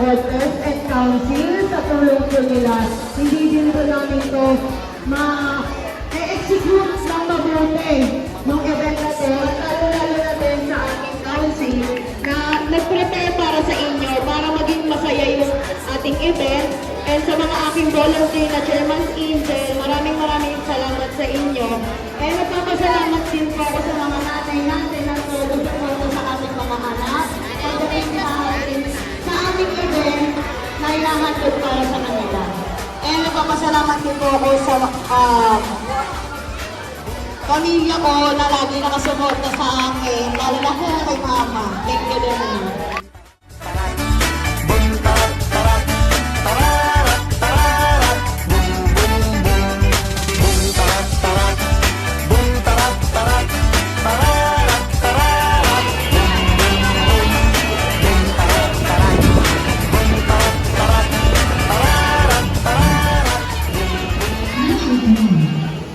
workers and council sa tulong po nila. Hindi din po namin ito ma-execute ng mabuti ng event na ito. At lalo-lalo na din sa ating council na nag-prepare para sa inyo para maging masaya yung ating event. And sa mga aking volunteer na Chairman's Angel, maraming salamat sa inyo. And nagpapasalamat din po ako sa mga nanay natin na tulong sa ating mga anak. Pagdating sa ating event na ilahatid para sa kanila. And nagpapasalamat din po ako sa pamilya ko na lagi nakasuporta sa akin, lalo na po kay Mama. Thank you very much.